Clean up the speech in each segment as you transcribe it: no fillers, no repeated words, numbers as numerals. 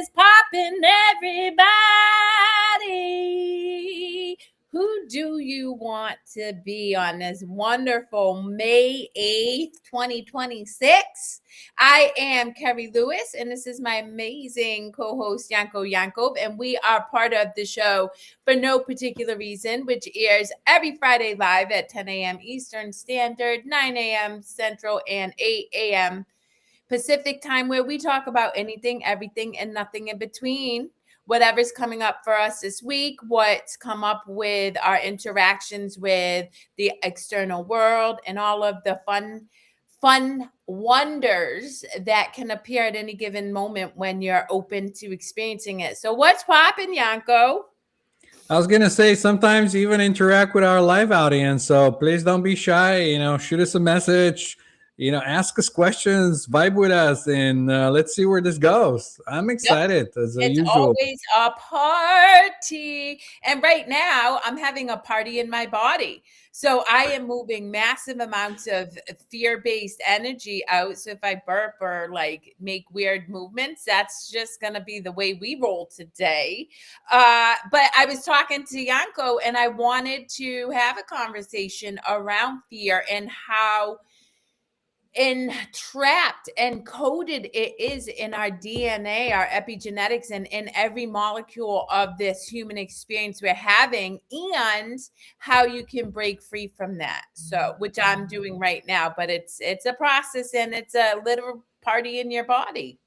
is popping, everybody? Who do you want to be on this wonderful May 8th, 2026? I am Kerri Lewis, and this is my amazing co-host, Yanko, and we are part of the show For No Particular Reason, which airs every Friday live at 10 a.m. Eastern Standard, 9 a.m. Central, and 8 a.m. Pacific time, where we talk about anything, everything, and nothing in between. Whatever's coming up for us this week, what's come up with our interactions with the external world, and all of the fun wonders that can appear at any given moment when you're open to experiencing it. So what's poppin', Yanko? I was gonna say sometimes even interact with our live audience. So please don't be shy. Shoot us a message. Ask us questions, vibe with us, and let's see where this goes. I'm Yep. excited as It's usual. always a party. And right now, I'm having a party in my body. So I am moving massive amounts of fear-based energy out. So if I burp or like make weird movements, that's just going to be the way we roll today. But I was talking to Yanko, and I wanted to have a conversation around fear and how entrapped and coded it is in our DNA, our epigenetics, and in every molecule of this human experience we're having, and how you can break free from that. So, which I'm doing right now, but it's a process, and it's a literal party in your body.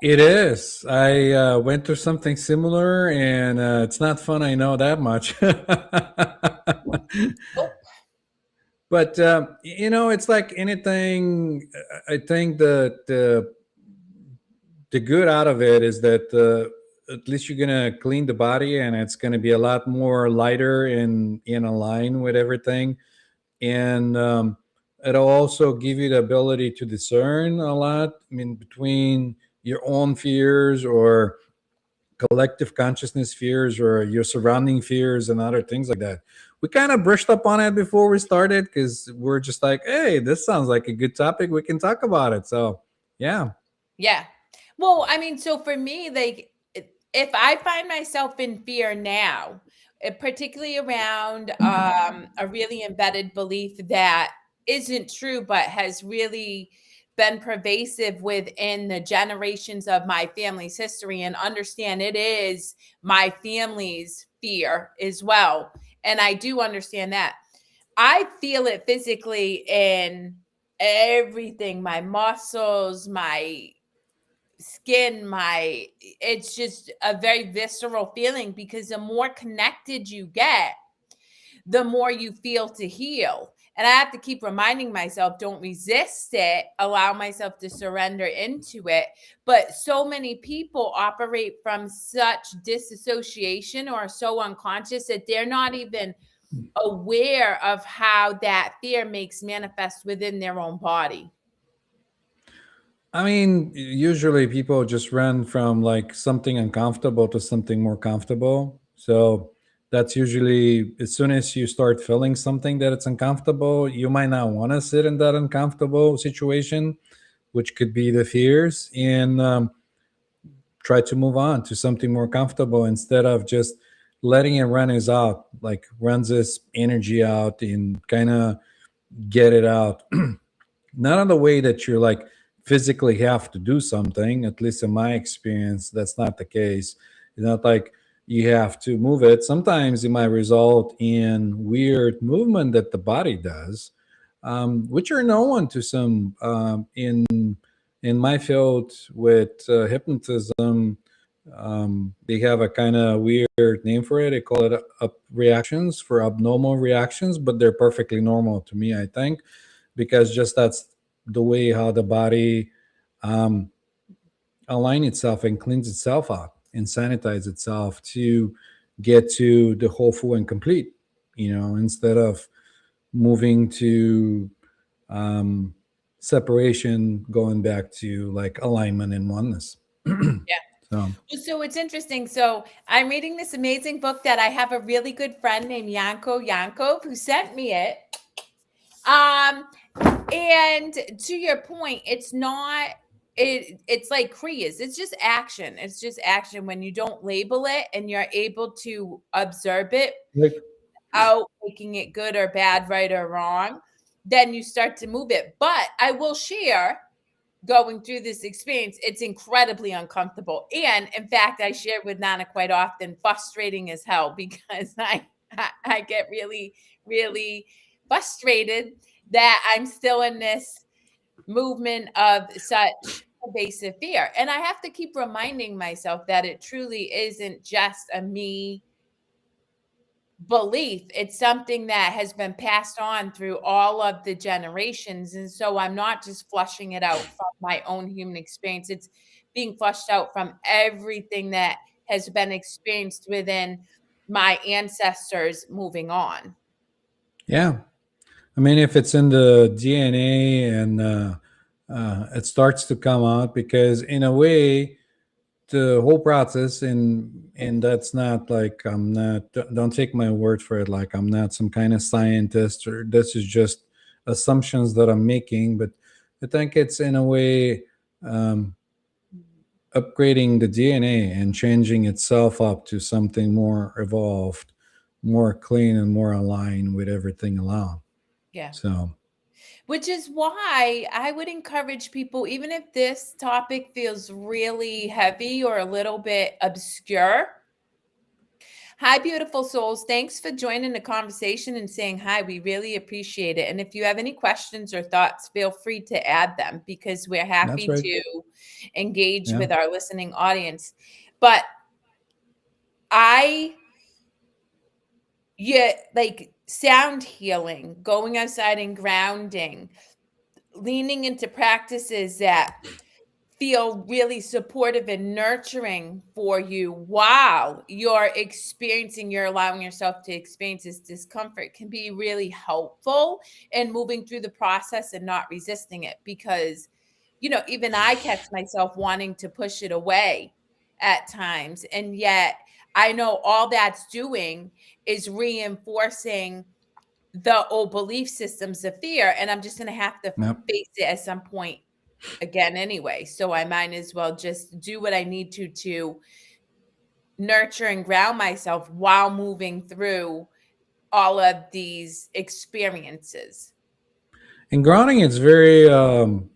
It is. I went through something similar, and it's not fun. I know that much. Oh, But it's like anything. I think that the good out of it is that at least you're gonna clean the body, and it's gonna be a lot more lighter and in align with everything. And it'll also give you the ability to discern a lot. I mean, between your own fears or collective consciousness fears or your surrounding fears and other things like that. We kind of brushed up on it before we started because we're just like, hey, this sounds like a good topic. We can talk about it. So, yeah. yeah. Well, I mean, so for me, like, if I find myself in fear now, particularly around a really embedded belief that isn't true, but has really been pervasive within the generations of my family's history, and understand it is my family's fear as well. And I do understand that. I feel it physically in everything, my muscles, my skin, my it's just a very visceral feeling, because the more connected you get, the more you feel to heal. And I have to keep reminding myself, don't resist it, allow myself to surrender into it. But so many people operate from such disassociation or so unconscious that they're not even aware of how that fear makes manifest within their own body. I mean, usually people just run from like something uncomfortable to something more comfortable. So that's usually as soon as you start feeling something that it's uncomfortable, you might not want to sit in that uncomfortable situation, which could be the fears, and try to move on to something more comfortable instead of just letting it run us out, like runs this energy out and kind of get it out. Not in the way that you're like physically have to do something. At least in my experience, that's not the case. It's not like you have to move it. Sometimes it might result in weird movement that the body does, which are known to some in my field with hypnotism. They have a kind of weird name for it. They call it up reactions for abnormal reactions, but they're perfectly normal to me, I think, because just that's the way how the body um, align itself and cleans itself out and sanitize itself to get to the whole, full, and complete. Instead of moving to um, separation, going back to like alignment and oneness. Yeah. So So it's interesting. So I'm reading this amazing book that I have a really good friend named Yanko who sent me it. And to your point, it's not it's like Kriya's. It's just action. It's just action when you don't label it and you're able to observe it Like, out making it good or bad, right or wrong, then you start to move it. But I will share going through this experience, it's incredibly uncomfortable. And in fact, I share with Nana quite often, frustrating as hell because I get really, really frustrated that I'm still in this movement of such pervasive fear. And I have to keep reminding myself that it truly isn't just a me belief. It's something that has been passed on through all of the generations. And so I'm not just flushing it out from my own human experience. It's being flushed out from everything that has been experienced within my ancestors moving on. yeah. I mean, if it's in the DNA and it starts to come out, because in a way, the whole process, and that's not like, I'm not, don't take my word for it, like I'm not some kind of scientist, or this is just assumptions that I'm making, but I think it's in a way um, upgrading the DNA and changing itself up to something more evolved, more clean, and more aligned with everything along. Yeah. So Which is why I would encourage people, even if this topic feels really heavy or a little bit obscure. Hi, beautiful souls. Thanks for joining the conversation and saying hi. We really appreciate it. And if you have any questions or thoughts, feel free to add them because we're that's happy right. to engage Yeah. with our listening audience. But I, yeah, like sound healing, going outside and grounding, leaning into practices that feel really supportive and nurturing for you while you're allowing yourself to experience this discomfort can be really helpful in moving through the process and not resisting it because even I catch myself wanting to push it away at times, and yet I know all that's doing is reinforcing the old belief systems of fear, and I'm just going to have to Yep. face it at some point again anyway. So I might as well just do what I need to nurture and ground myself while moving through all of these experiences. And grounding is very,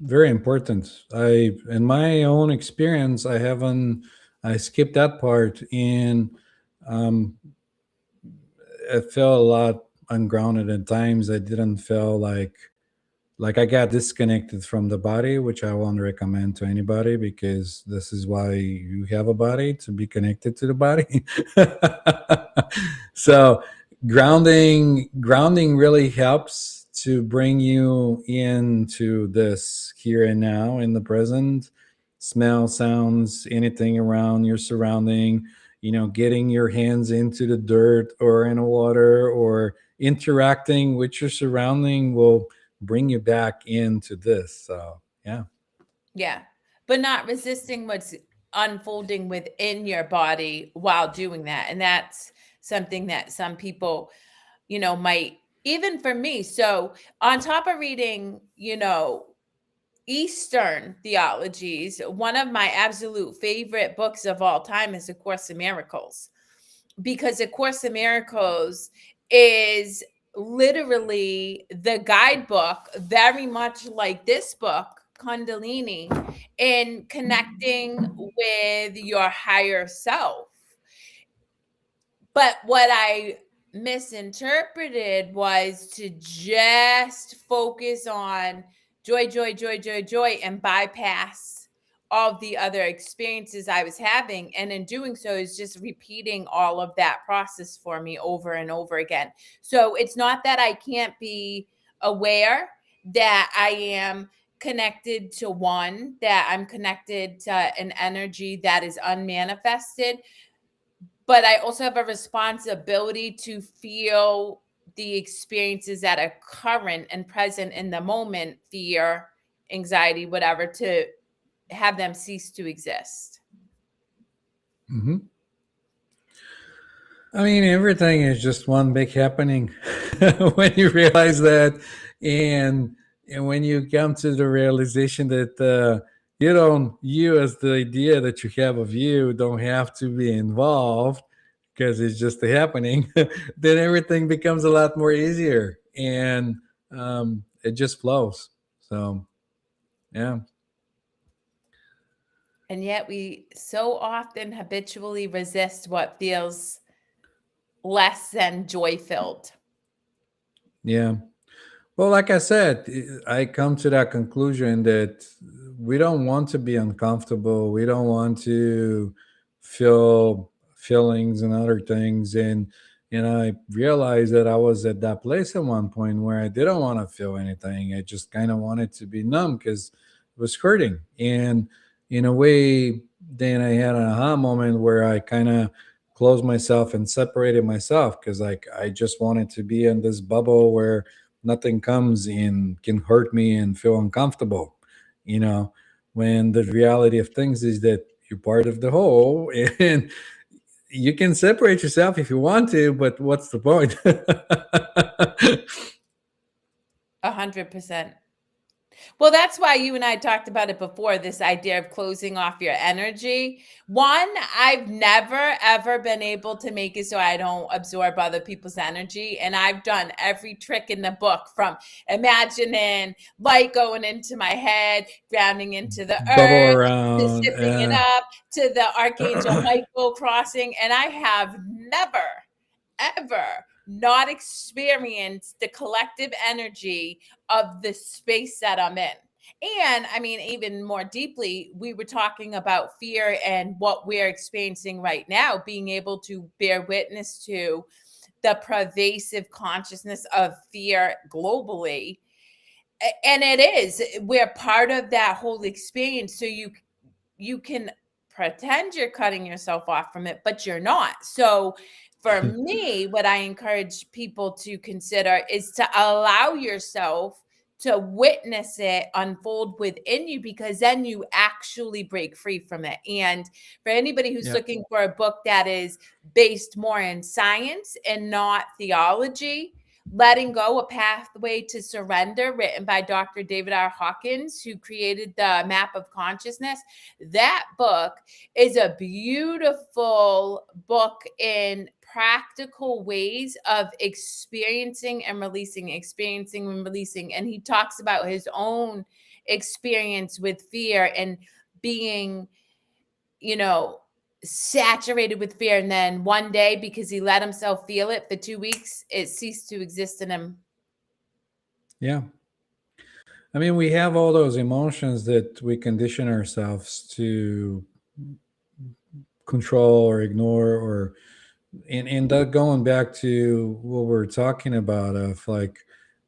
very important. In my own experience, I skipped that part, and um, I felt a lot ungrounded at times. I didn't feel like I got disconnected from the body, which I won't recommend to anybody, because this is why you have a body, to be connected to the body. So grounding really helps to bring you into this here and now, in the present. Smell, sounds, anything around your surrounding, getting your hands into the dirt or in the water, or interacting with your surrounding will bring you back into this. So yeah. Yeah. But not resisting what's unfolding within your body while doing that. And that's something that some people, might, even for me. So, on top of reading, Eastern theologies, one of my absolute favorite books of all time is A Course in Miracles, because A Course in Miracles is literally the guidebook, very much like this book, Kundalini, in connecting with your higher self. But what I misinterpreted was to just focus on joy, joy, joy, joy, joy, and bypass all of the other experiences I was having. And in doing so, is just repeating all of that process for me over and over again. So it's not that I can't be aware that I am connected to one, that I'm connected to an energy that is unmanifested, but I also have a responsibility to feel the experiences that are current and present in the moment, fear, anxiety, whatever, to have them cease to exist. Hmm. I mean, everything is just one big happening when you realize that, and when you come to the realization that you as the idea that you have of you don't have to be involved because it's just happening, then everything becomes a lot more easier and it just flows. So, yeah. And yet we so often habitually resist what feels less than joy filled. Yeah. Well, like I said, I come to that conclusion that we don't want to be uncomfortable. We don't want to feel feelings and other things. And I realized that I was at that place at one point where I didn't want to feel anything. I just kind of wanted to be numb because it was hurting. And in a way, then I had an aha moment where I kind of closed myself and separated myself because like I just wanted to be in this bubble where nothing comes in can hurt me and feel uncomfortable, you know, when the reality of things is that you're part of the whole and you can separate yourself if you want to, but what's the point? 100%. Well, that's why you and I talked about it before, this idea of closing off your energy. One, I've never ever been able to make it so I don't absorb other people's energy. And I've done every trick in the book, from imagining light going into my head, grounding into the Bubble earth, to around. zipping it up, to the Archangel Michael crossing. And I have never ever not experienced the collective energy of the space that I'm in. And I mean, even more deeply, we were talking about fear and what we're experiencing right now, being able to bear witness to the pervasive consciousness of fear globally. And it is, we're part of that whole experience. So you can pretend you're cutting yourself off from it, but you're not. So for me, what I encourage people to consider is to allow yourself to witness it unfold within you, because then you actually break free from it. And for anybody who's Yeah. looking for a book that is based more in science and not theology, Letting Go, A Pathway to Surrender, written by Dr. David R. Hawkins, who created the map of consciousness. That book is a beautiful book in practical ways of experiencing and releasing. And he talks about his own experience with fear and being, you know, saturated with fear. And then one day, because he let himself feel it for 2 weeks, it ceased to exist in him. Yeah. I mean, we have all those emotions that we condition ourselves to control or ignore or and that going back to what we're talking about of like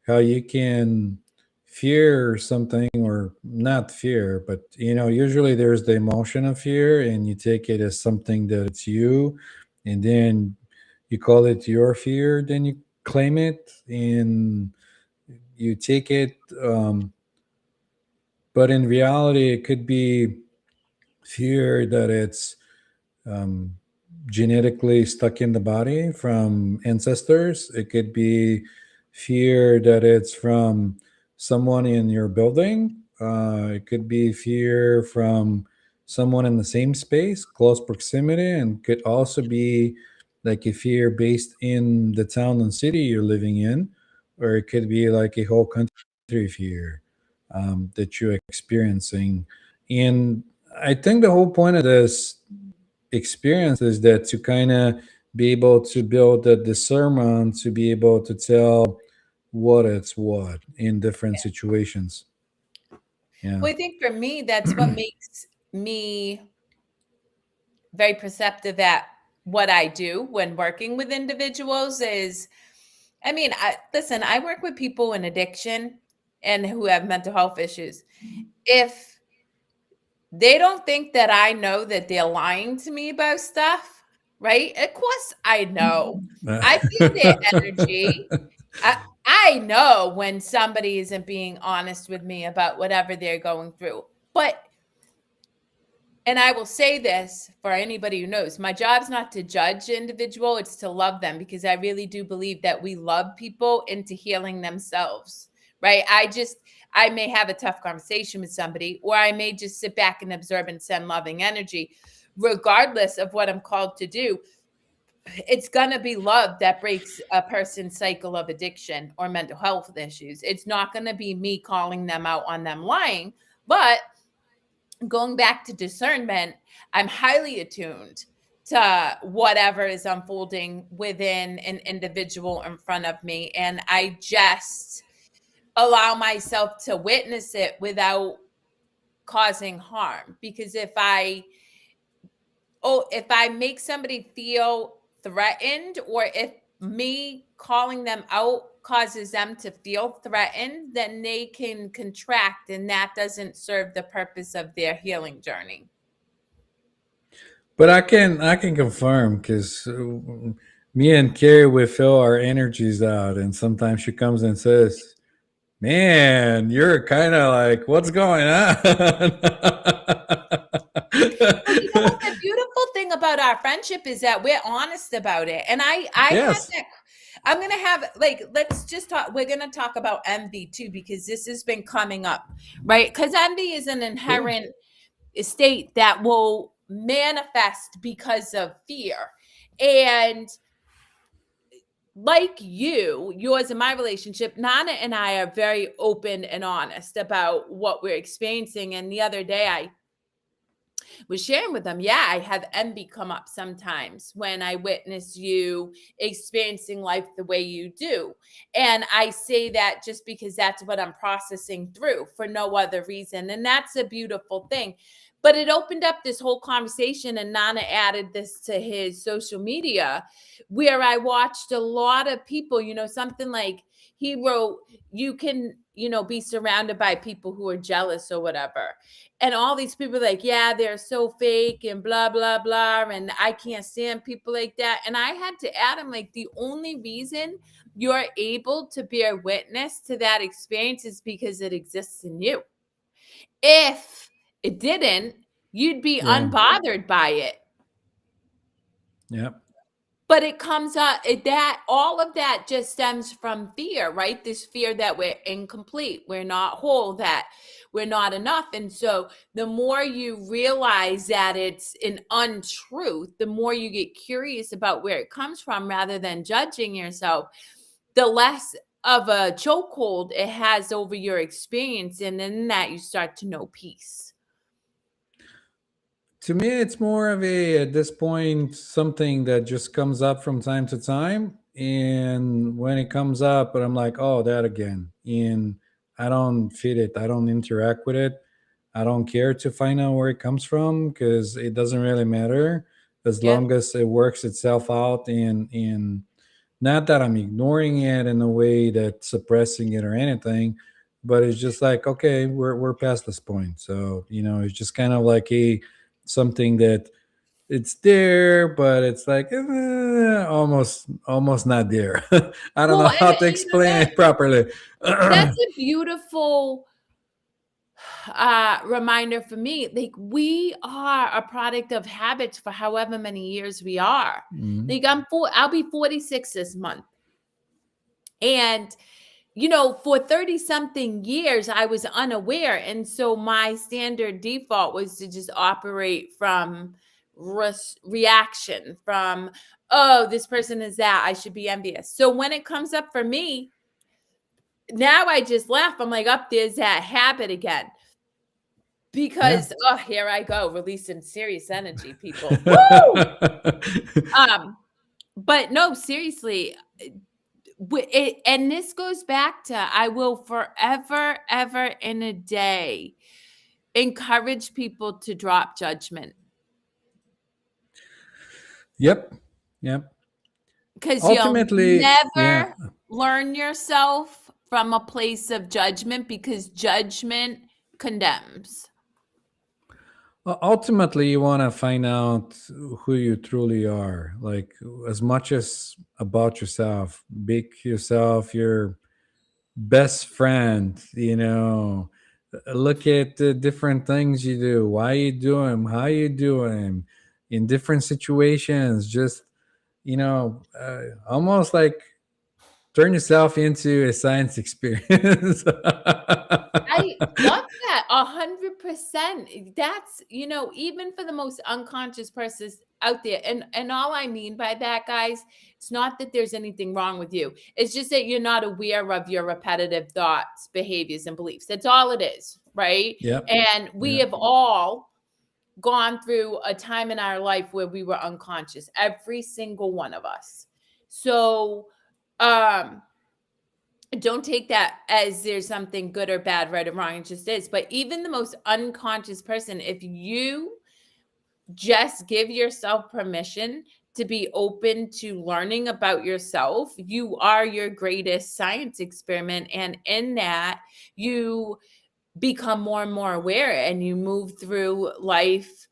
how you can fear something or not fear, but usually there's the emotion of fear and you take it as something that it's you, and then you call it your fear, then you claim it and you take it, but in reality it could be fear that it's um, genetically stuck in the body from ancestors. It could be fear that it's from someone in your building. It could be fear from someone in the same space, close proximity, and could also be like a fear based in the town and city you're living in, or it could be like a whole country fear that you're experiencing. And I think the whole point of this experience is that to kind of be able to build the discernment to be able to tell what it's what in different situations. Yeah. Well, I think for me, that's what makes me very perceptive at what I do when working with individuals is, I mean, I work with people in addiction and who have mental health issues. If they don't think that I know that they're lying to me about stuff, right? Of course I know. I feel their energy. I I know when somebody isn't being honest with me about whatever they're going through. But and I will say this for anybody who knows, my job's not to judge individual, it's to love them, because I really do believe that we love people into healing themselves, right? I may have a tough conversation with somebody, or I may just sit back and observe and send loving energy. Regardless of what I'm called to do, it's going to be love that breaks a person's cycle of addiction or mental health issues. It's not going to be me calling them out on them lying. But going back to discernment, I'm highly attuned to whatever is unfolding within an individual in front of me. And I just allow myself to witness it without causing harm. Because if I make somebody feel threatened, or if me calling them out causes them to feel threatened, then they can contract, and that doesn't serve the purpose of their healing journey. But I can confirm because me and Kerri we feel our energies out, and sometimes she comes and says, "Man, you're kind of like what's going on." Well, you know what? The beautiful thing about our friendship is that we're honest about it. And I had Yes, that. I'm gonna have, like, let's just talk. We're gonna talk about envy too, because this has been coming up, right? Because envy is an cool. inherent state that will manifest because of fear. And like yours and my relationship, Nana and I are very open and honest about what we're experiencing. And the other day I was sharing with them, yeah, I have envy come up sometimes when I witness you experiencing life the way you do. And I say that just because that's what I'm processing through, for no other reason. And that's a beautiful thing. But it opened up this whole conversation, and Nana added this to his social media, where I watched a lot of people, something like he wrote, you can, be surrounded by people who are jealous or whatever. And all these people like, yeah, they're so fake and blah blah blah, and I can't stand people like that. And I had to add him, like, the only reason you're able to bear witness to that experience is because it exists in you. If it didn't, you'd be Yeah, unbothered by it. yeah. But it comes up, that all of that just stems from fear, right? This fear that we're incomplete, we're not whole, that we're not enough. And so the more you realize that it's an untruth, the more you get curious about where it comes from rather than judging yourself, the less of a chokehold it has over your experience. And in that, you start to know peace. To me, it's more of a at this point something that just comes up from time to time, and when it comes up, but I'm like, oh, that again, and I don't feed it, I don't interact with it, I don't care to find out where it comes from because it doesn't really matter as Yep. long as it works itself out, and not that I'm ignoring it in a way that suppressing it or anything, but it's just like, okay, we're past this point. So, it's just kind of like a something that it's there, but it's like almost not there. I don't Well, know and how to you know explain it properly. that's a beautiful reminder for me. Like, we are a product of habits for however many years we are. Mhm. Like, I'll be 46 this month. And for 30 something years, I was unaware. And so my standard default was to just operate from reaction, from, oh, this person is that, I should be envious. So when it comes up for me, now I just laugh. I'm like, up, there's that habit again. Yeah. Because, oh, here I go, releasing serious energy, people. Woo! Um, but no, seriously, and this goes back to, I will forever, ever in a day encourage people to drop judgment, Yep. Yep. because you'll Ultimately, yeah. never learn yourself from a place of judgment, because judgment condemns. Ultimately, you want to find out who you truly are, like as much as about yourself. Make yourself your best friend. Look at the different things you do, why you do them, how you do them, in different situations. Just almost like turn yourself into a science experience. I love that 100%. That's, even for the most unconscious persons out there. And all I mean by that, guys, it's not that there's anything wrong with you. It's just that you're not aware of your repetitive thoughts, behaviors, and beliefs. That's all it is, right? Yep. And we Yep. have all gone through a time in our life where we were unconscious, every single one of us. So, um, don't take that as there's something good or bad, right or wrong. It just is. But even the most unconscious person, if you just give yourself permission to be open to learning about yourself, you are your greatest science experiment. And in that, you become more and more aware and you move through life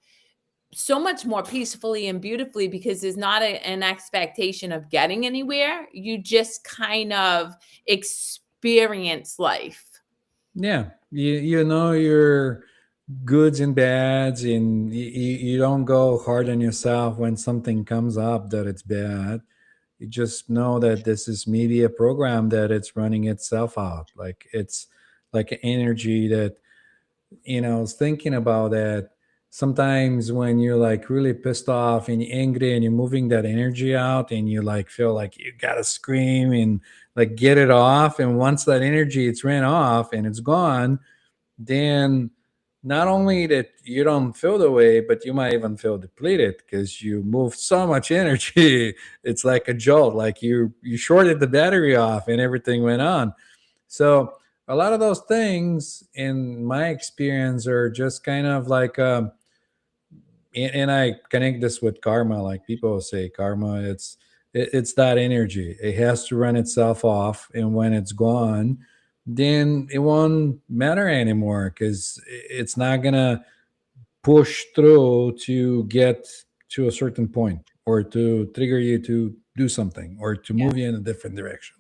so much more peacefully and beautifully because there's not an expectation of getting anywhere. You just kind of experience life. Yeah. You know your goods and bads, and you don't go hard on yourself when something comes up that it's bad. You just know that this is maybe a program that it's running itself out. Like it's like an energy that, is thinking about that. Sometimes when you're like really pissed off and you're angry and you're moving that energy out and you like feel like you gotta scream and like get it off. And once that energy it's ran off and it's gone, then not only that you don't feel the way, but you might even feel depleted because you moved so much energy. It's like a jolt, like you shorted the battery off and everything went on. So a lot of those things, in my experience, are just kind of like, and I connect this with karma. Like people say, karma, it's that energy. It has to run itself off, and when it's gone, then it won't matter anymore because it's not gonna push through to get to a certain point or to trigger you to do something or to Yeah. move you in a different direction,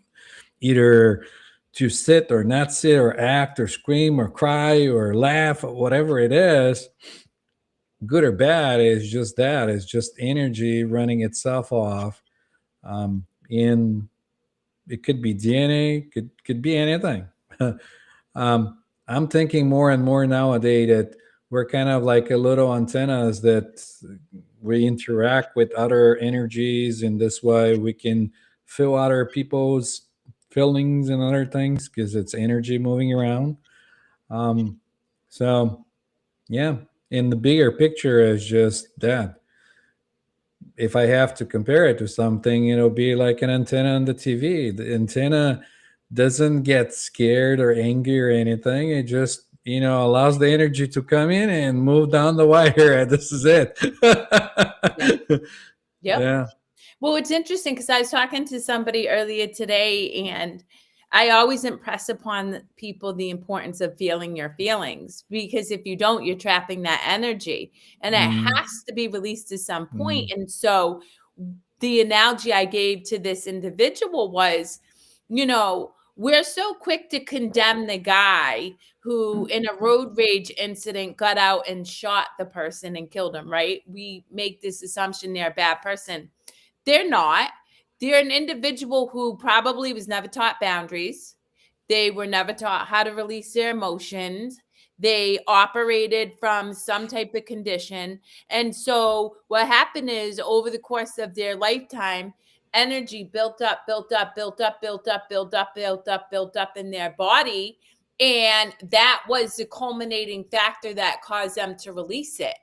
either to sit or not sit or act or scream or cry or laugh or whatever it is, good or bad, is just that. It's just energy running itself off. In It could be DNA, could be anything. I'm thinking more and more nowadays that we're kind of like a little antennas that we interact with other energies, and this way we can feel other people's feelings and other things because it's energy moving around. Um, so yeah, in the bigger picture is just that. If I have to compare it to something, it'll be like an antenna on the TV. The antenna doesn't get scared or angry or anything. It just, allows the energy to come in and move down the wire. This is it. Yeah. Yep. Yeah. Well, it's interesting because I was talking to somebody earlier today, and I always impress upon people the importance of feeling your feelings because if you don't, you're trapping that energy and it Mm, has to be released to some point. mm, And so, the analogy I gave to this individual was, we're so quick to condemn the guy who, in a road rage incident, got out and shot the person and killed him, right? We make this assumption they're a bad person. They're not. They're an individual who probably was never taught boundaries. They were never taught how to release their emotions. They operated from some type of condition. And so what happened is over the course of their lifetime, energy built up, built up, built up, built up, built up, built up, built up in their body. And that was the culminating factor that caused them to release it.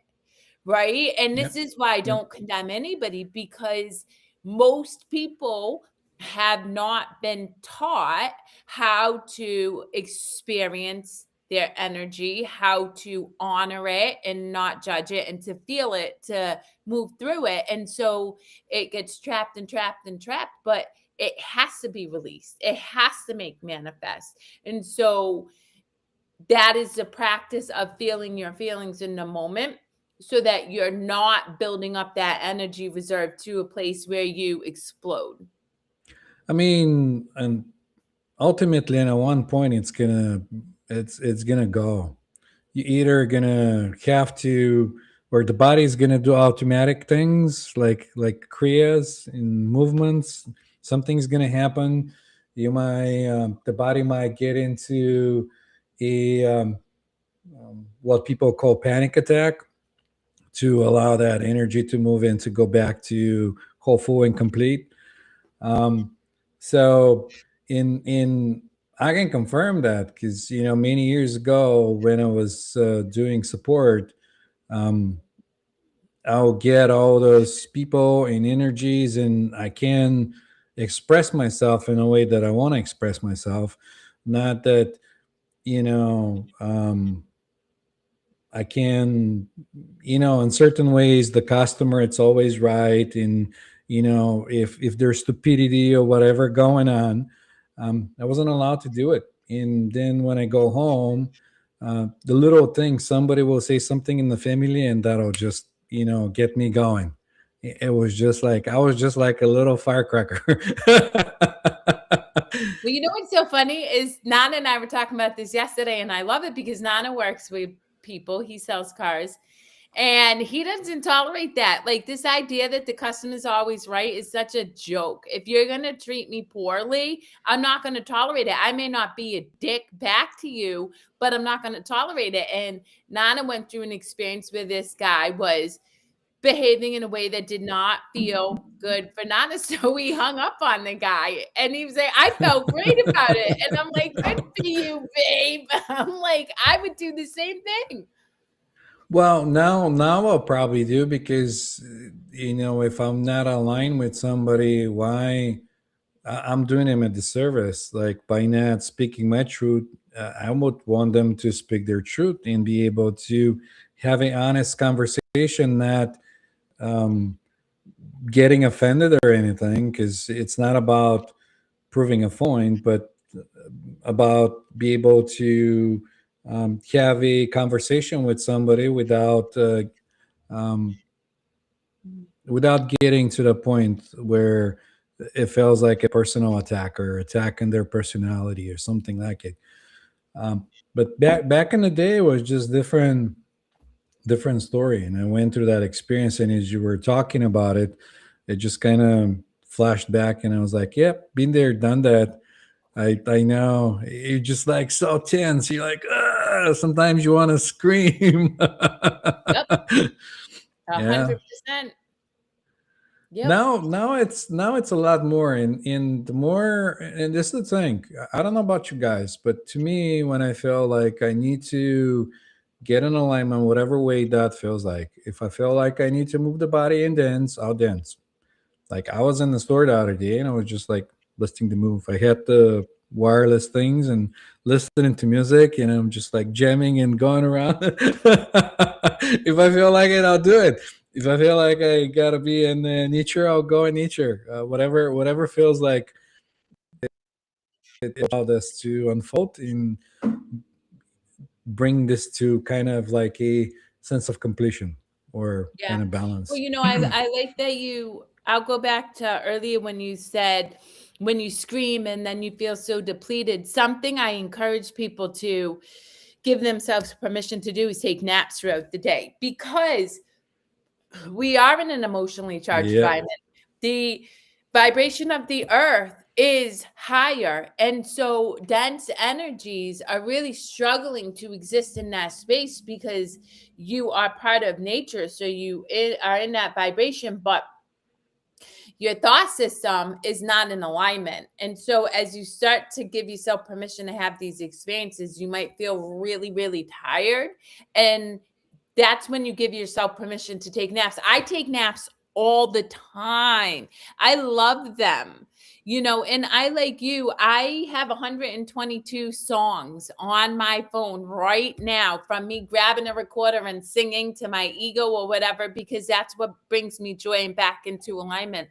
Right? And this yep. is why I Yep. don't condemn anybody because most people have not been taught how to experience their energy, how to honor it and not judge it and to feel it, to move through it. And so it gets trapped and trapped and trapped, but it has to be released. It has to make manifest. And so that is the practice of feeling your feelings in the moment so that you're not building up that energy reserve to a place where you explode. I mean, and ultimately, at one point, it's gonna go. You either gonna have to, or the body's gonna do automatic things like kriyas and movements. Something's gonna happen. the body might get into a what people call panic attack, to allow that energy to move in, to go back to whole, full, and complete. Um, so in I can confirm that, because many years ago when I was doing support, um, I'll get all those people and energies, and I can express myself in a way that I want to express myself. Not that you know I can, in certain ways, the customer, it's always right. And, if there's stupidity or whatever going on, I wasn't allowed to do it. And then when I go home, the little thing, somebody will say something in the family, and that'll just, get me going. It was just like, I was just like a little firecracker. Well, you know what's so funny is Nana and I were talking about this yesterday, and I love it because Nana works with people. He sells cars, and he doesn't tolerate that. Like this idea that the customer's always right is such a joke. If you're going to treat me poorly, I'm not going to tolerate it. I may not be a dick back to you, but I'm not going to tolerate it. And Nana went through an experience where this guy was behaving in a way that did not feel good for Nana. So we hung up on the guy, and he was like, I felt great about it. And I'm like, good for you, babe. I'm like, I would do the same thing. Well, now I'll probably do, because if I'm not aligned with somebody, why I'm doing them a disservice. Like, by not speaking my truth, I would want them to speak their truth and be able to have an honest conversation, not um, getting offended or anything, because it's not about proving a point, but about be able to have a conversation with somebody um, without getting to the point where it feels like a personal attack or attacking their personality or something like it. But back in the day, it was just different story, and I went through that experience. And as you were talking about it, it just kind of flashed back, and I was like, "Yep, been there, done that." I know, you're just like so tense. You're like, sometimes you want to scream. Yep. A Yeah. 100%. Yep. Now it's a lot more, in the more, and this is the thing. I don't know about you guys, but to me, when I feel like I need to get in alignment, whatever way that feels like, if I feel like I need to move the body and dance, I'll dance. Like, I was in the store the other day, and I was just like listening to move. I had the wireless things and listening to music, and I'm just like jamming and going around. If I feel like it, I'll do it. If I feel like I gotta be in nature, I'll go in nature. Whatever feels like it allow this to unfold and bring this to kind of like a sense of completion, or Yeah. kind of Well, balance. I like that I'll go back to earlier when you said when you scream and then you feel so depleted. Something I encourage people to give themselves permission to do is take naps throughout the day because we are in an emotionally charged Yep. environment. The vibration of the earth is higher. And so dense energies are really struggling to exist in that space because you are part of nature. So are in that vibration, but your thought system is not in alignment. And so as you start to give yourself permission to have these experiences, you might feel really, really tired. And that's when you give yourself permission to take naps. I take naps all the time. I love them. And I, like you, I have 122 songs on my phone right now from me grabbing a recorder and singing to my ego or whatever, because that's what brings me joy and back into alignment.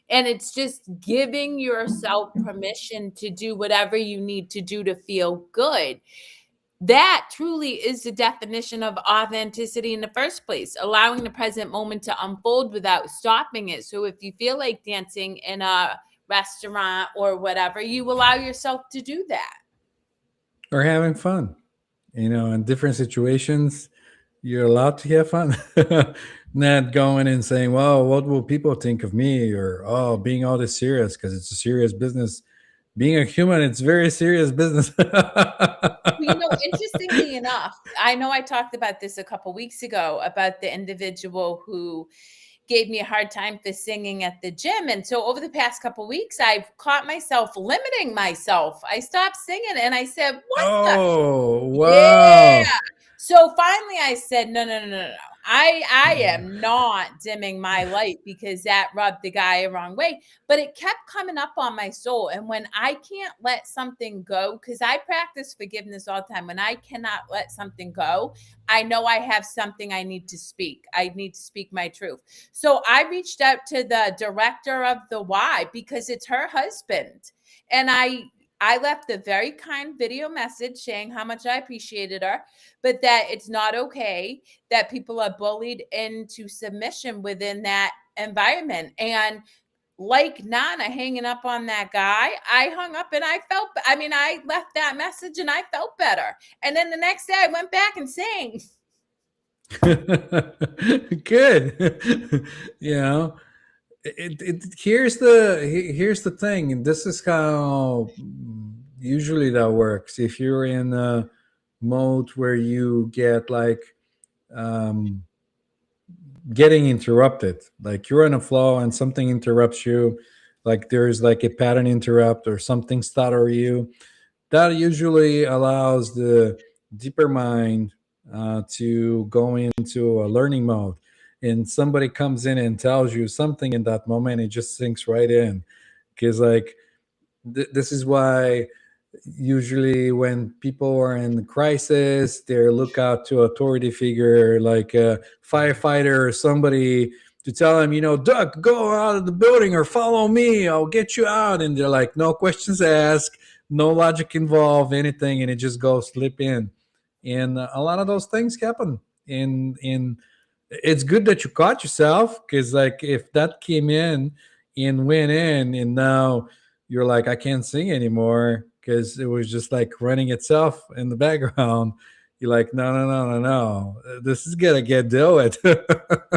And it's just giving yourself permission to do whatever you need to do to feel good. That truly is the definition of authenticity in the first place, allowing the present moment to unfold without stopping it. So if you feel like dancing in a restaurant or whatever, you allow yourself to do that. Or having fun, in different situations, you're allowed to have fun. Not going and saying, well, what will people think of me, or, oh, being all this serious because it's a serious business. being a human, it's very serious business. Well, interestingly enough, I know I talked about this a couple weeks ago about the individual who gave me a hard time for singing at the gym. And so over the past couple weeks, I've caught myself limiting myself. I stopped singing and I said, what the Oh, yeah. wow. So finally I said, no, no, no, no, no. I am not dimming my light because that rubbed the guy the wrong way. But it kept coming up on my soul. And when I can't let something go, because I practice forgiveness all the time, when I cannot let something go, I know I have something I need to speak. I need to speak my truth. So I reached out to the director of the Y because it's her husband. And I left a very kind video message saying how much I appreciated her, but that it's not okay that people are bullied into submission within that environment. And like Nana hanging up on that guy, I hung up and I left that message and I felt better. And then the next day I went back and sang. Good. you know, here's the thing, and this is how usually that works. If you're in a mode where you get like um, getting interrupted, like you're in a flow and something interrupts you, like there's like a pattern interrupt or something stutter you, that usually allows the deeper mind to go into a learning mode. And somebody comes in and tells you something in that moment, it just sinks right in. Because, like, this is why usually when people are in crisis, they look out to authority figure like a firefighter or somebody to tell them, Duck, go out of the building or follow me, I'll get you out. And they're like, no questions asked, no logic involved, anything, and it just goes slip in. And a lot of those things happen. In It's good that you caught yourself, because like if that came in and went in and now you're like, I can't sing anymore because it was just like running itself in the background. You're like, no, no, no, no, no. This is gonna get do it.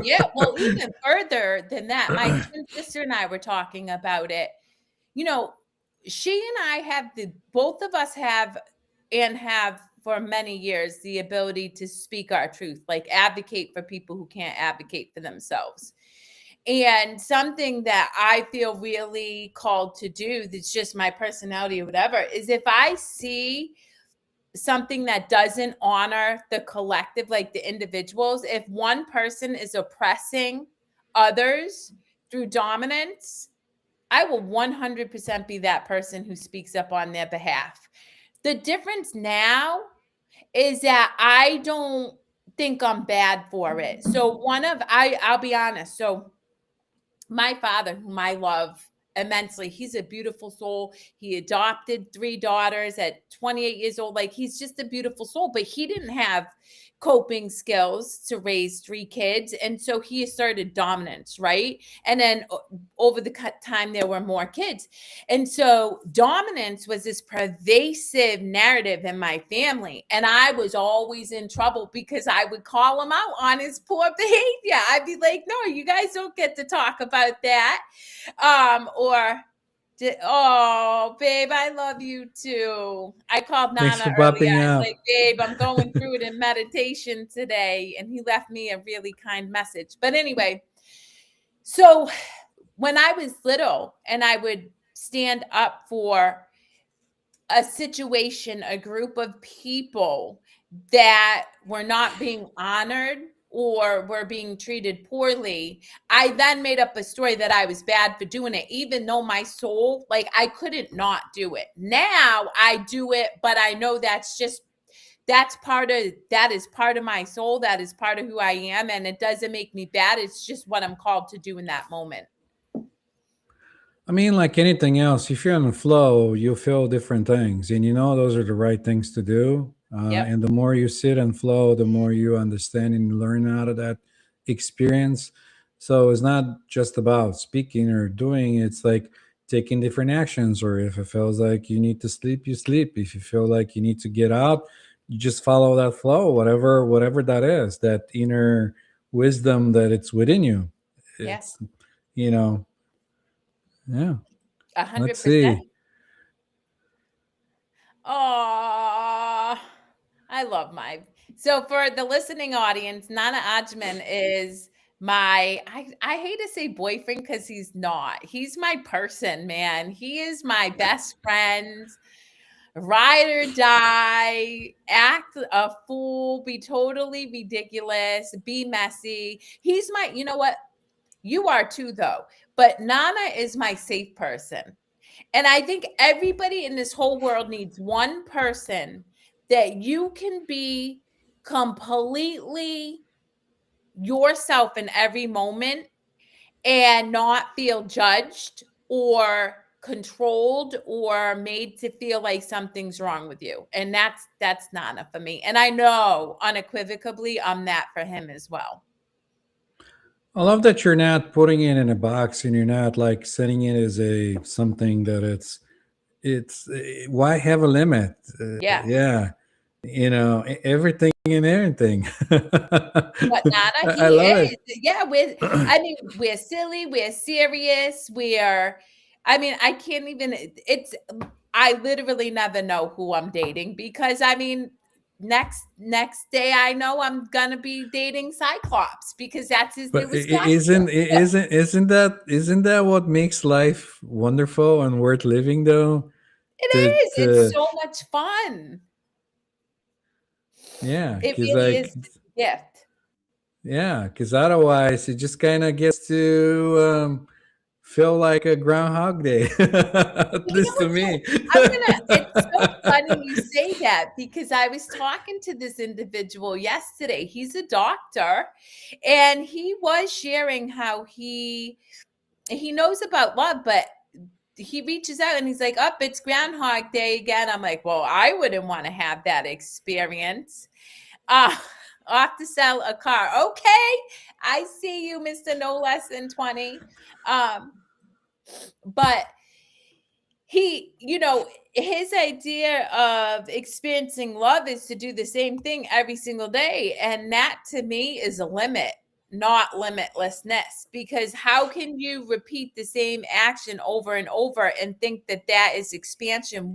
Yeah, well, even further than that, my twin sister and I were talking about it. You know, she and I have both of us have and have for many years the ability to speak our truth, like advocate for people who can't advocate for themselves. And something that I feel really called to do, that's just my personality or whatever, is if I see something that doesn't honor the collective, like the individuals, if one person is oppressing others through dominance, I will 100% be that person who speaks up on their behalf. The difference now is that I don't think I'm bad for it. So I'll be honest. So my father, whom I love immensely, he's a beautiful soul. He adopted 3 daughters at 28 years old. Like, he's just a beautiful soul, but he didn't have coping skills to raise 3 kids. And so he asserted dominance, right? And then over the time, there were more kids. And so dominance was this pervasive narrative in my family. And I was always in trouble because I would call him out on his poor behavior. I'd be like, no, you guys don't get to talk about that. Oh, babe, I love you too. I called Thanks Nana for earlier. popping I was up. like, babe, I'm going through it in meditation today. And he left me a really kind message. But anyway, so when I was little and I would stand up for a situation, a group of people that were not being honored or were being treated poorly, I then made up a story that I was bad for doing it, even though my soul, like, I couldn't not do it. Now I do it, but I know that is part of my soul. That is part of who I am. And it doesn't make me bad. It's just what I'm called to do in that moment. I mean, like anything else, if you're in the flow, you'll feel different things, and those are the right things to do. Yep. And the more you sit and flow, the more you understand and learn out of that experience. So it's not just about speaking or doing; it's like taking different actions. Or if it feels like you need to sleep, you sleep. If you feel like you need to get out, you just follow that flow, whatever that is, that inner wisdom that it's within you. Yeah. It's you know, yeah. A Let's hundred see. percent. Oh, I love my so for the listening audience, Nana Ajman is my I hate to say boyfriend because he's not. He's my person, man. He is my best friend, ride or die, act a fool, be totally ridiculous, be messy. He's my, you know what? You are too, though. But Nana is my safe person. And I think everybody in this whole world needs one person that you can be completely yourself in every moment and not feel judged or controlled or made to feel like something's wrong with you. And that's Nana for me. And I know unequivocally I'm that for him as well. I love that you're not putting it in a box and you're not like setting it as a something that why have a limit? Yes. Yeah, everything and everything. But Nana, I he love is. it. Yeah, we're silly, we're serious, I mean, I can't even it's I literally never know who I'm dating because I mean, next day I know I'm gonna be dating Cyclops because that's his But newest costume. isn't that what makes life wonderful and worth living though? It To is. It's to so much fun. Yeah, It because really like is a gift. yeah, because otherwise it just kind of gets to feel like a Groundhog Day, at Well, you know least to what? So me. it's so funny you say that because I was talking to this individual yesterday. He's a doctor and he was sharing how he knows about love, but he reaches out and he's like, "Up, it's Groundhog Day again." I'm like, "Well, I wouldn't want to have that experience." Uh off to sell a car. Okay. I see you, Mr. No Less than 20. Um, but his idea of experiencing love is to do the same thing every single day, and that to me is a limit, not limitlessness, because how can you repeat the same action over and over and think that that is expansion?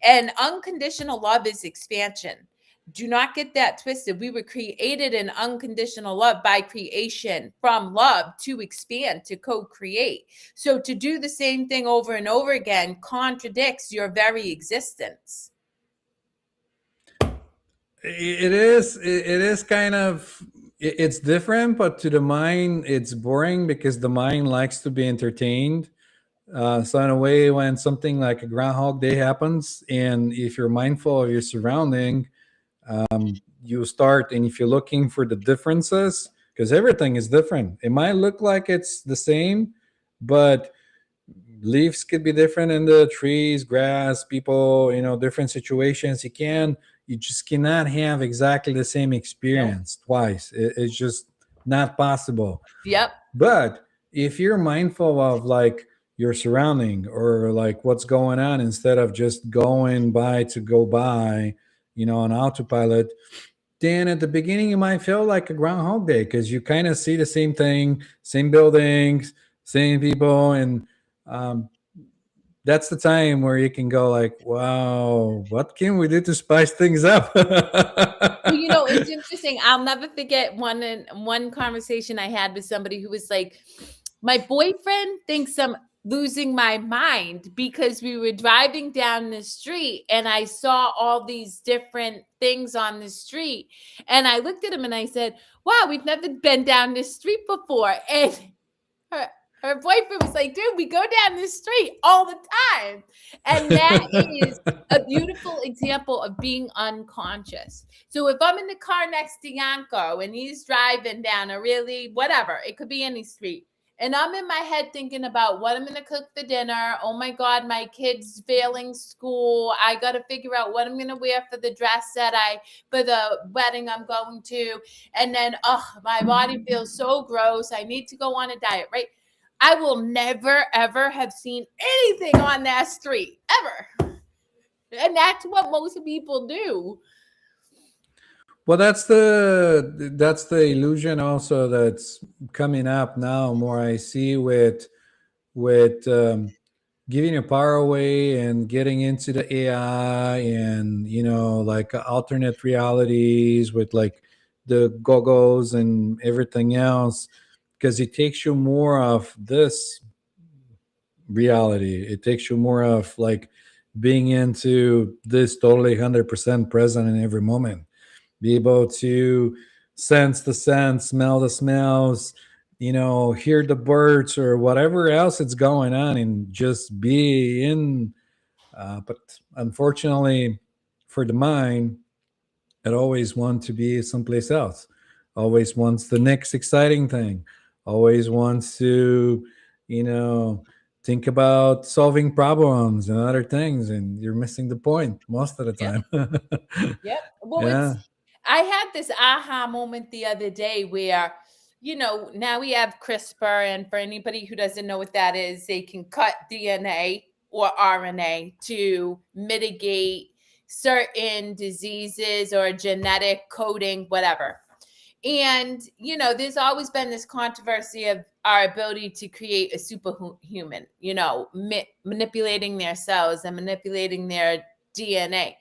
And unconditional love is expansion. Do not get that twisted. We were created in unconditional love by creation, from love to expand, to co-create. So to do the same thing over and over again contradicts your very existence. It is kind of it's different, but to the mind it's boring because the mind likes to be entertained. So in a way, when something like a Groundhog Day happens, and if you're mindful of your surrounding, you start, and if you're looking for the differences, because everything is different, it might look like it's the same, but leaves could be different in the trees, grass, people, different situations. You just cannot have exactly the same Nope. experience twice. It's just not possible. Yep. But if you're mindful of like your surrounding or like what's going on, instead of just going by to go by, on autopilot, then at the beginning you might feel like a Groundhog Day because you kind of see the same thing, same buildings, same people, and um, that's the time where you can go like, wow, what can we do to spice things up? Well, it's interesting. I'll never forget one conversation I had with somebody who was like, "My boyfriend thinks I'm losing my mind because we were driving down the street and I saw all these different things on the street." And I looked at him and I said, "Wow, we've never been down this street before." And her her boyfriend was like, "Dude, we go down this street all the time." And that is a beautiful example of being unconscious. So if I'm in the car next to Yanko and he's driving down a really whatever, it could be any street. And I'm in my head thinking about what I'm going to cook for dinner. Oh my God, my kid's failing school. I got to figure out what I'm going to wear for the dress for the wedding I'm going to. And then, oh, my body feels so gross. I need to go on a diet, right? I will never, ever have seen anything on that street, ever. And that's what most people do. Well, that's the illusion also that's coming up now. More I see with giving your power away and getting into the AI and like alternate realities with like the goggles and everything else, because it takes you more of this reality. It takes you more of like being into this totally 100% present in every moment, be able to sense the scents, smell the smells, hear the birds or whatever else it's going on, and just be in. But unfortunately, for the mind, it always wants to be someplace else, always wants the next exciting thing, always wants to, you know, think about solving problems and other things, and you're missing the point most of the Yep. time. Yep. Well, Yeah. I had this aha moment the other day where, now we have CRISPR, and for anybody who doesn't know what that is, they can cut DNA or RNA to mitigate certain diseases or genetic coding, whatever. And, there's always been this controversy of our ability to create a superhuman, manipulating their cells and manipulating their DNA.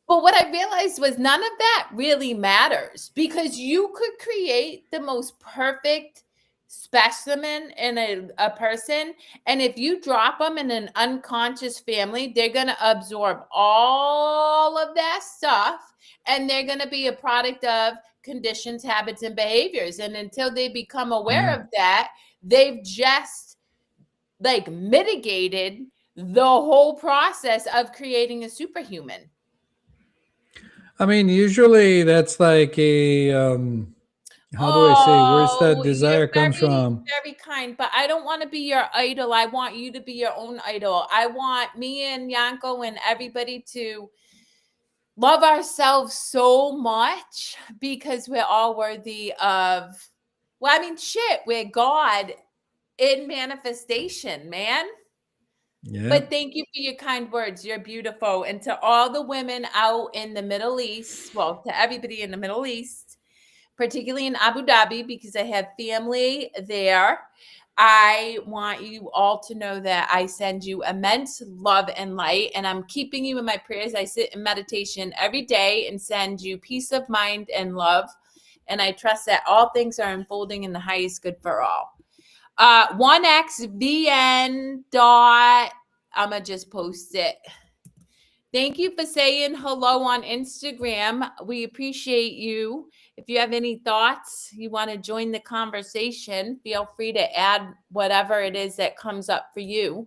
But what I realized was none of that really matters, because you could create the most perfect specimen in a person. And if you drop them in an unconscious family, they're going to absorb all of that stuff, and they're going to be a product of conditions, habits, and behaviors. And until they become aware Yeah. of that, they've just like mitigated the whole process of creating a superhuman. I mean, usually that's like how do I say, where's that Oh, you're desire comes very, from? very kind, but I don't want to be your idol. I want you to be your own idol. I want me and Yanko and everybody to love ourselves so much, because we're all worthy of, well, I mean, shit, we're God in manifestation, man. Yeah. But thank you for your kind words. You're beautiful. And to all the women out in the Middle East, well, to everybody in the Middle East, particularly in Abu Dhabi, because I have family there. I want you all to know that I send you immense love and light, and I'm keeping you in my prayers. I sit in meditation every day and send you peace of mind and love. And I trust that all things are unfolding in the highest good for all. 1xvn dot. I'm going to just post it. Thank you for saying hello on Instagram. We appreciate you. If you have any thoughts, you want to join the conversation, feel free to add whatever it is that comes up for you.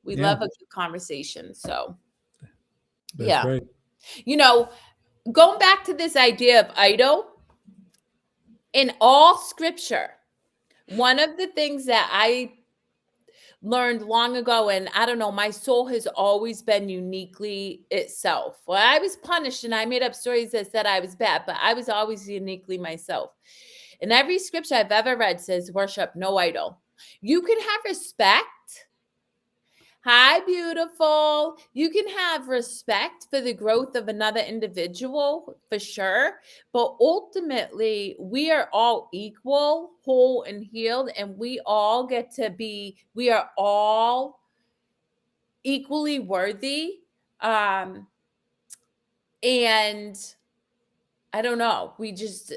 We Yeah. love a good conversation. So, That's yeah. right. You know, going back to this idea of idol, in all scripture, one of the things that I learned long ago, and I don't know, my soul has always been uniquely itself. Well, I was punished and I made up stories that said I was bad, but I was always uniquely myself. And every scripture I've ever read says worship no idol. You can have respect. Hi, beautiful. You can have respect for the growth of another individual for sure. But ultimately, we are all equal, whole, and healed. And we all get to be, we are all equally worthy. Um, and I don't know. We just,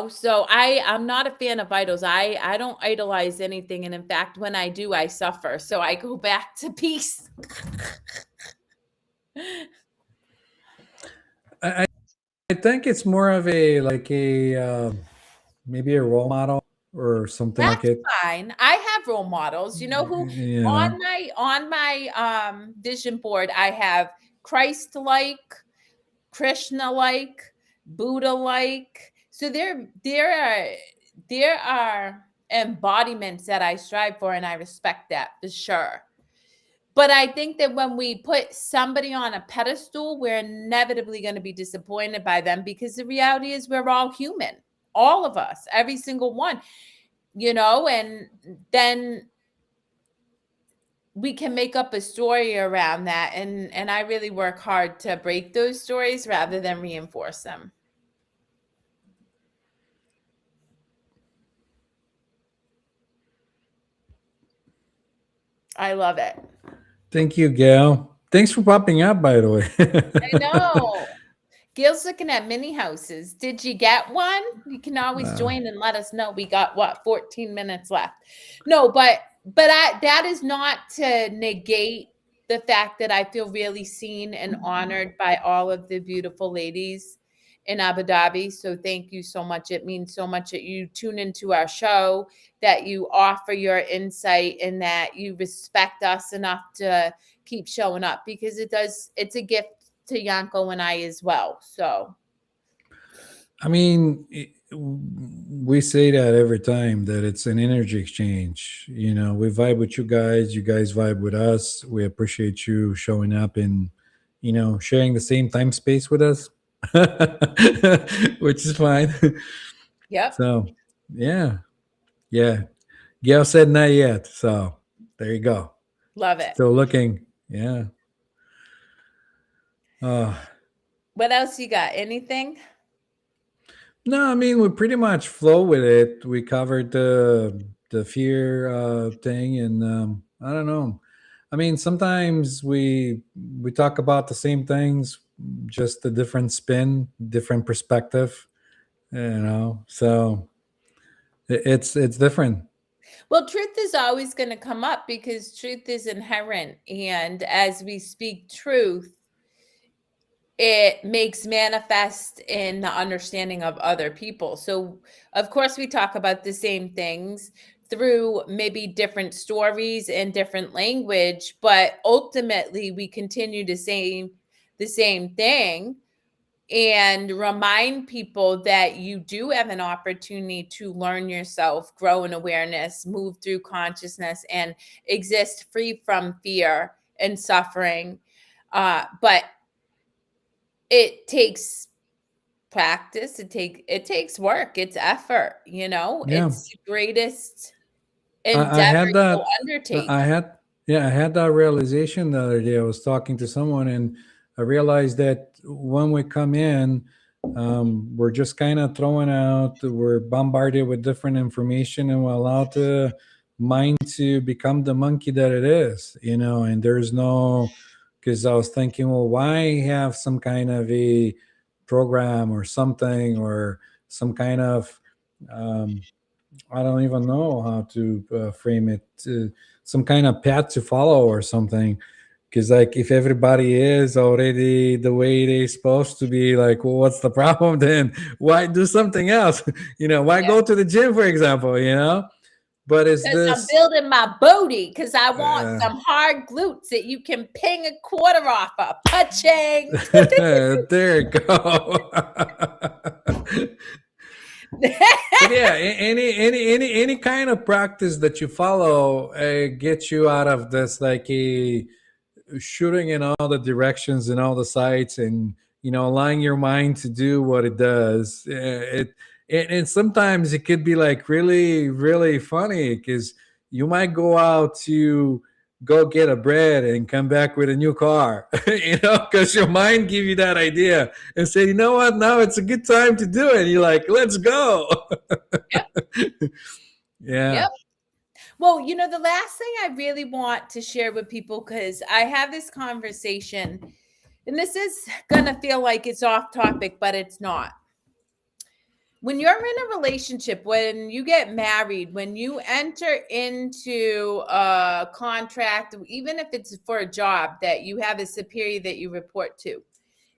so I'm not a fan of idols. I don't idolize anything, and in fact, when I do, I suffer. So I go back to peace. I, I think it's more of a like a maybe a role model or something like That's it. fine. I have role models. You know who You on know. my vision board I have Christ-like, Krishna-like, Buddha-like. So there are embodiments that I strive for, and I respect that for sure. But I think that when we put somebody on a pedestal, we're inevitably going to be disappointed by them, because the reality is we're all human. All of us, every single one, and then we can make up a story around that, and I really work hard to break those stories rather than reinforce them. I love it. Thank you, Gail. Thanks for popping up, by the I way. know. Gail's looking at mini houses. Did you get one? You can always Uh, join and let us know. We got what, 14 minutes left. No, but that is not to negate the fact that I feel really seen and honored by all of the beautiful ladies in Abu Dhabi. So thank you so much. It means so much that you tune into our show, that you offer your insight, and that you respect us enough to keep showing up, because it's a gift to Yanko and I as well. So, I mean, we say that every time that it's an energy exchange. You know, we vibe with you guys vibe with us. We appreciate you showing up and, sharing the same time space with us, which is fine. yep, So, yeah, yeah. Gail said not yet. So, there you go. love it. Still looking. Yeah. Uh, What else you got? Anything? No, I mean we pretty much flow with it. We covered the fear thing, and I don't know. I mean, sometimes we talk about the same things, just a different spin, different perspective. So it's different. Well, truth is always going to come up because truth is inherent. And as we speak truth, it makes manifest in the understanding of other people. So, of course, we talk about the same things through maybe different stories and different language, but ultimately we continue to say the same thing and remind people that you do have an opportunity to learn yourself, grow in awareness, move through consciousness, and exist free from fear and suffering. But it takes practice. It takes work. It's effort. Yeah. It's the greatest I endeavor had you'll that. undertake. I had Yeah, I had that realization the other day. I was talking to someone, and I realized that when we come in, we're just kind of throwing out. We're bombarded with different information, and we're allowed the mind to become the monkey that it is. And there's no. Because I was thinking, well, why have some kind of a program or something, or some kind of um, I don't even know how to frame it. Some kind of path to follow or something. Because like if everybody is already the way they're supposed to be, like, well, what's the problem then? Why do something else? Why Yeah. go to the gym, for example? But it's Because I'm this. building my booty because I want Uh, some hard glutes that you can ping a quarter off of. Punching. there you go. But yeah, any kind of practice that you follow gets you out of this, like a shooting in all the directions and all the sides, and allowing your mind to do what it does. And sometimes it could be like really really funny, because you might go out to go get a bread and come back with a new car, because your mind give you that idea and say, you know what, now it's a good time to do it, and you're like, let's go. Yep. Yeah. Yep. Well, the last thing I really want to share with people, because I have this conversation, and this is going to feel like it's off topic, but it's not. When you're in a relationship, when you get married, when you enter into a contract, even if it's for a job that you have a superior that you report to,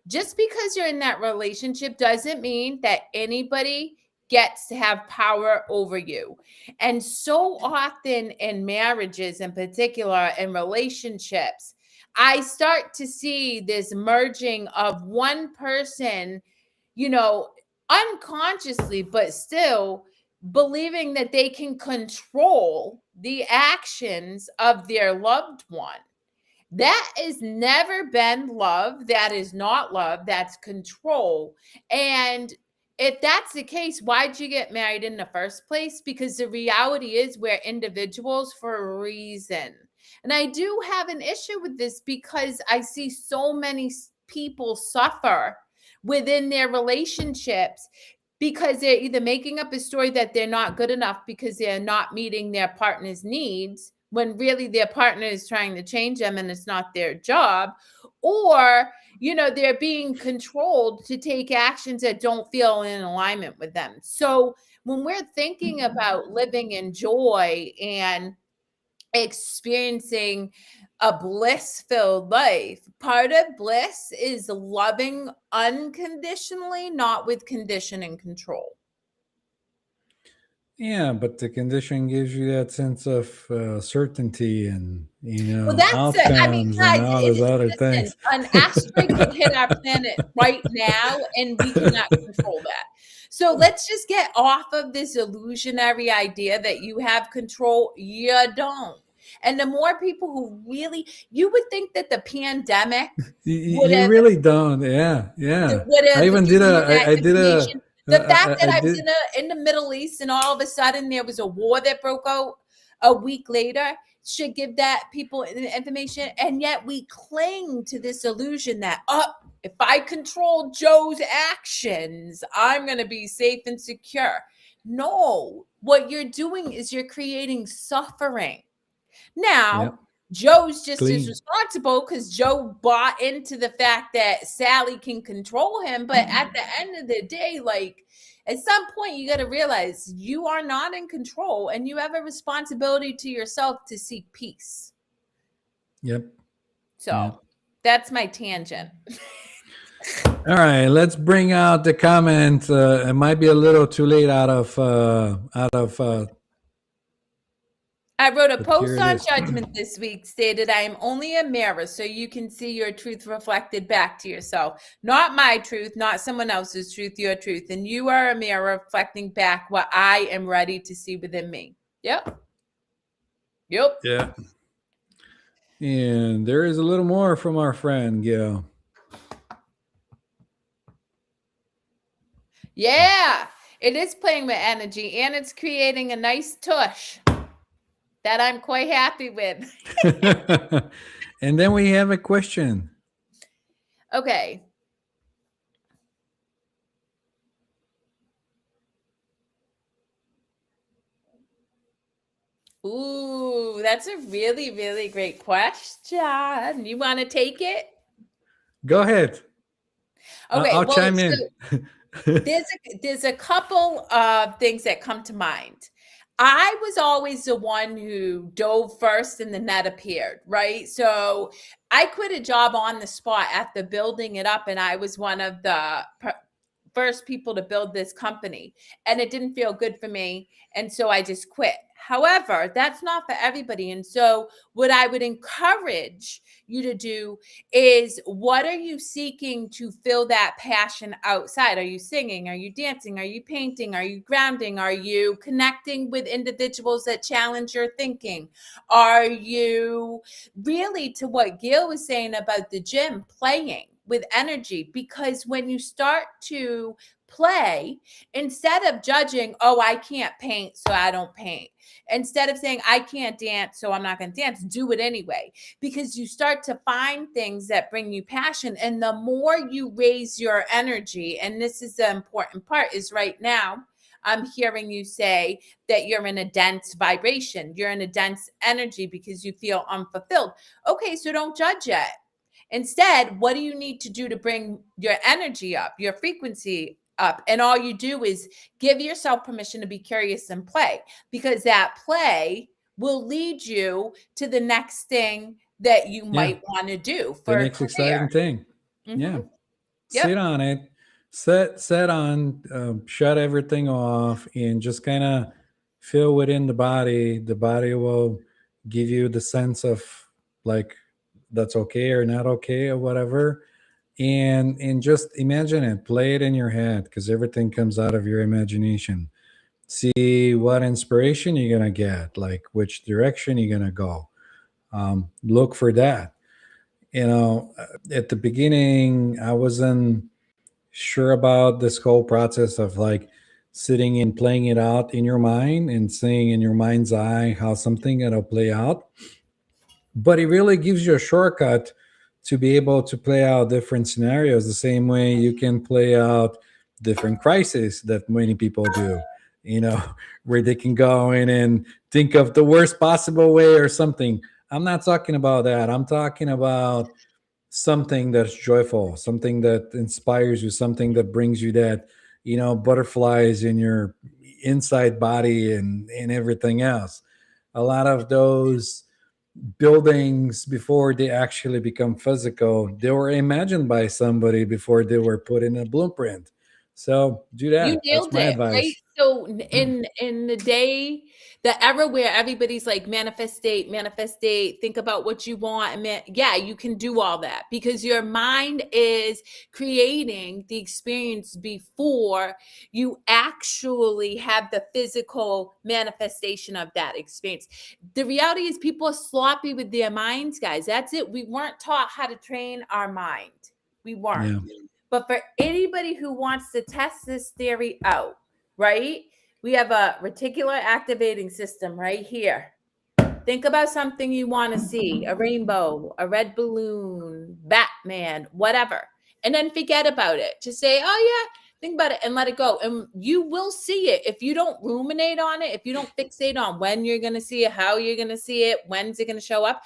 just because you're in that relationship doesn't mean that anybody gets to have power over you. And so often in marriages, in particular, in relationships, I start to see this merging of one person, you know, unconsciously, but still believing that they can control the actions of their loved one. That has never been love. That is not love. That's control. And if that's the case, why'd you get married in the first place? Because the reality is we're individuals for a reason. And I do have an issue with this because I see so many people suffer within their relationships because they're either making up a story that they're not good enough because they're not meeting their partner's needs, when really their partner is trying to change them and it's not their job, or they're being controlled to take actions that don't feel in alignment with them. So when we're thinking about living in joy and experiencing a bliss filled life, part of bliss is loving unconditionally, not with condition and control. Yeah, but the condition gives you that sense of certainty and Well, that's it. I mean, outcomes and guys, all those other listen, things. an asteroid could hit our planet right now, and we cannot control that. So let's just get off of this illusionary idea that you have control. You don't. And the more people who really, you would think that the pandemic would You have really don't. Yeah, yeah. would I have even did given you a. that I did a. information. The fact that I I was did. in the Middle East and all of a sudden there was a war that broke out a week later should give that people information. And yet we cling to this illusion that, if I control Joe's actions, I'm going to be safe and secure. No, what you're doing is you're creating suffering. Now, Yep. Joe's just as Clean. responsible because Joe bought into the fact that Sally can control him. But at the end of the day, like at some point, you got to realize you are not in control and you have a responsibility to yourself to seek peace. Yep. So Yep. that's my tangent. All right, let's bring out the comment. It might be a little too late out of I wrote a but here post it on is. judgment this week stated, I am only a mirror so you can see your truth reflected back to yourself. Not my truth, not someone else's truth, your truth. And you are a mirror reflecting back what I am ready to see within me. Yep. Yep. Yeah. And there is a little more from our friend Gil. Yeah. It is playing with energy and it's creating a nice tush that I'm quite happy with. And then we have a question. Okay. Ooh, that's a really, really great question. You want to take it? Go ahead. Okay, I'll well, chime so in. there's a couple of things that come to mind. I was always the one who dove first and the net appeared, right? So I quit a job on the spot after building it up, and I was one of the first people to build this company, and it didn't feel good for me, and so I just quit. However, that's not for everybody. And so what I would encourage you to do is, what are you seeking to fill that passion outside? Are you singing? Are you dancing? Are you painting? Are you grounding? Are you connecting with individuals that challenge your thinking? Are you really, to what Gail was saying about the gym, playing with energy? Because when you start to play, instead of judging, oh, I can't paint, so I don't paint. Instead of saying, I can't dance, so I'm not going to dance, do it anyway. Because you start to find things that bring you passion. And the more you raise your energy, and this is the important part, is right now, I'm hearing you say that you're in a dense vibration. You're in a dense energy because you feel unfulfilled. Okay, so don't judge it. Instead, what do you need to do to bring your energy up, your frequency up? And all you do is give yourself permission to be curious and play, because that play will lead you to the next thing that you Yeah. might want to do The for a next exciting career. thing. Mm-hmm. Yeah. Sit Yep. on it. Set on. Shut everything off, and just kind of feel within the body. The body will give you the sense of like that's okay or not okay or whatever. And just imagine it. Play it in your head because everything comes out of your imagination. See what inspiration you're gonna get, like which direction you're gonna go. Look for that. At the beginning, I wasn't sure about this whole process of like sitting and playing it out in your mind and seeing in your mind's eye how something gonna play out. But it really gives you a shortcut to be able to play out different scenarios the same way you can play out different crises that many people do. you know, where they can go in and think of the worst possible way or something. I'm not talking about that. I'm talking about something that's joyful, something that inspires you, something that brings you that, butterflies in your inside body and everything else. A lot of those buildings, before they actually become physical, they were imagined by somebody before they were put in a blueprint. So do You that. That's nailed my it, right? advice. So in the day, the era where everybody's like manifest state, think about what you want, and yeah, you can do all that because your mind is creating the experience before you actually have the physical manifestation of that experience. The reality is people are sloppy with their minds, guys. That's it. We weren't taught how to train our mind. We weren't. Yeah. But for anybody who wants to test this theory out, right? We have a reticular activating system right here. Think about something you want to see, a rainbow, a red balloon, Batman, whatever. And then forget about it. Just say, oh, yeah, think about it and let it go. And you will see it. If you don't ruminate on it, if you don't fixate on when you're going to see it, how you're going to see it, when's it going to show up,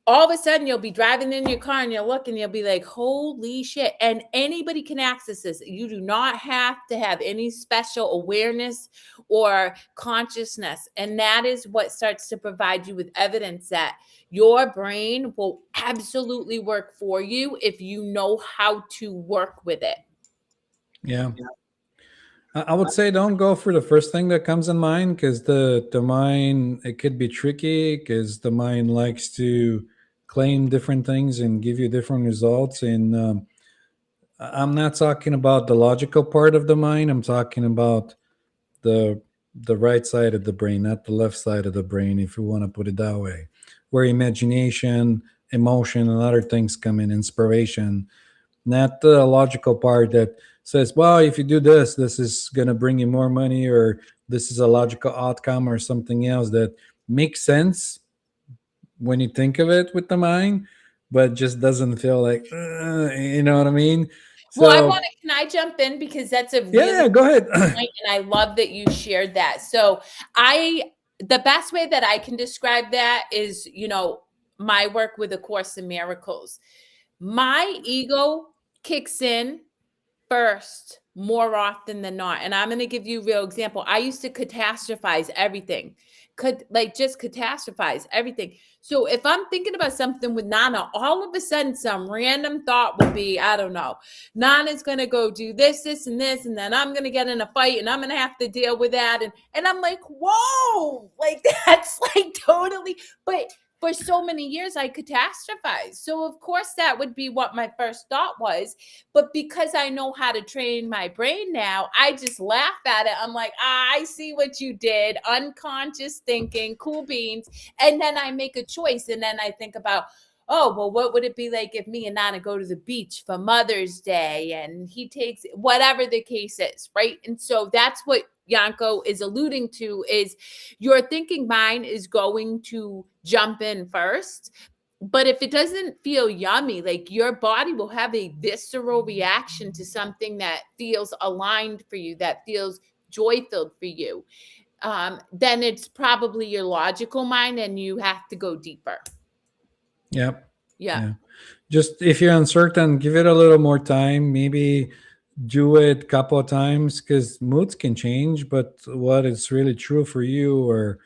all of a sudden you'll be driving in your car and you'll look and you'll be like, holy shit. And anybody can access this. You do not have to have any special awareness or consciousness. And that is what starts to provide you with evidence that your brain will absolutely work for you if you know how to work with it. Yeah. I would say don't go for the first thing that comes in mind, because the mind, it could be tricky, because the mind likes to claim different things and give you different results. And I'm not talking about the logical part of the mind. I'm talking about the the right side of the brain, not the left side of the brain, if you want to put it that way, where imagination, emotion, and other things come in, inspiration, not the logical part that says, well, if you do this, this is going to bring you more money, or this is a logical outcome, or something else that makes sense when you think of it with the mind, but just doesn't feel like, you know what I mean? Well, So, can I jump in because that's a yeah, really yeah, go ahead. point, and I love that you shared that. So the best way that I can describe that is, my work with A Course in Miracles. My ego kicks in first more often than not. And I'm going to give you a real example. I used to catastrophize everything. Could like just catastrophize everything. So if I'm thinking about something with Nana, all of a sudden some random thought will be, I don't know, Nana's going to go do this, this, and this, and then I'm going to get in a fight and I'm going to have to deal with that. And I'm like, whoa, like that's like totally, but for so many years I catastrophized. So of course that would be what my first thought was. But because I know how to train my brain now, I just laugh at it. I'm like, I see what you did. Unconscious thinking, cool beans. And then I make a choice. And then I think about, oh, well, what would it be like if me and Nana go to the beach for Mother's Day and he takes whatever the case is, right? And so that's what Yanko is alluding to is your thinking mind is going to jump in first. But if it doesn't feel yummy, like your body will have a visceral reaction to something that feels aligned for you, that feels joy filled for you, then it's probably your logical mind and you have to go deeper. Yeah. Yeah. Yeah. Just if you're uncertain, give it a little more time. Maybe do it a couple of times, because moods can change, but what is really true for you, or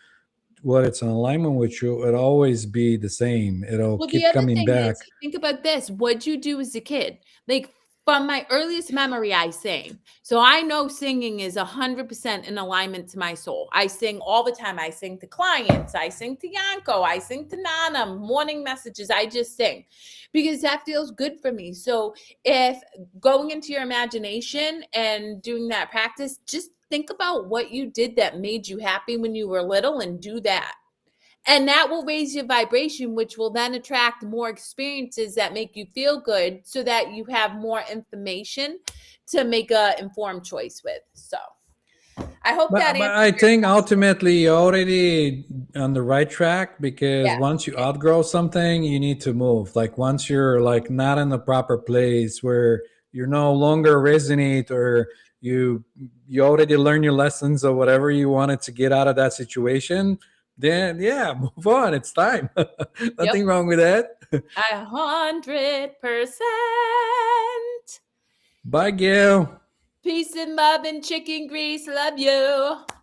what it's in alignment with you, it'll always be the same. It'll Well, the keep other coming thing is, back. think about this. What'd you do as a kid? Like from my earliest memory, I sing. So I know singing is 100% in alignment to my soul. I sing all the time. I sing to clients. I sing to Yanko. I sing to Nana. Morning messages. I just sing because that feels good for me. So if going into your imagination and doing that practice, just think about what you did that made you happy when you were little and do that. And that will raise your vibration, which will then attract more experiences that make you feel good so that you have more information to make a informed choice with. So I hope that But answers I your think question. ultimately you're already on the right track, because Yeah. once you outgrow something, you need to move. Like once you're like not in the proper place, where you're no longer resonate, or you you already learned your lessons or whatever you wanted to get out of that situation, then yeah, move on. It's time. Yep. Nothing wrong with that. 100%. Bye, Gail. Peace and love and chicken grease. Love you.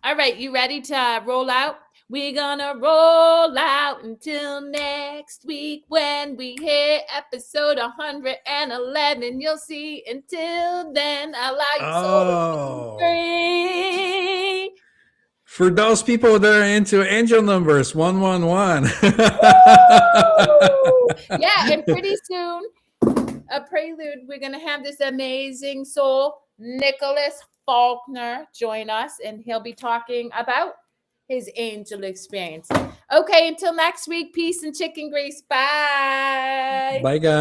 All right, you ready to roll out? We're gonna roll out until next week when we hit episode 111. You'll see. Until then, allow your soul to be Oh, free. for those people that are into angel numbers, 111. Woo! Yeah, and pretty soon, a prelude, we're going to have this amazing soul, Nicholas Faulkner, join us, and he'll be talking about his angel experience. Okay, until next week, peace and chicken grease. Bye. Bye, guys.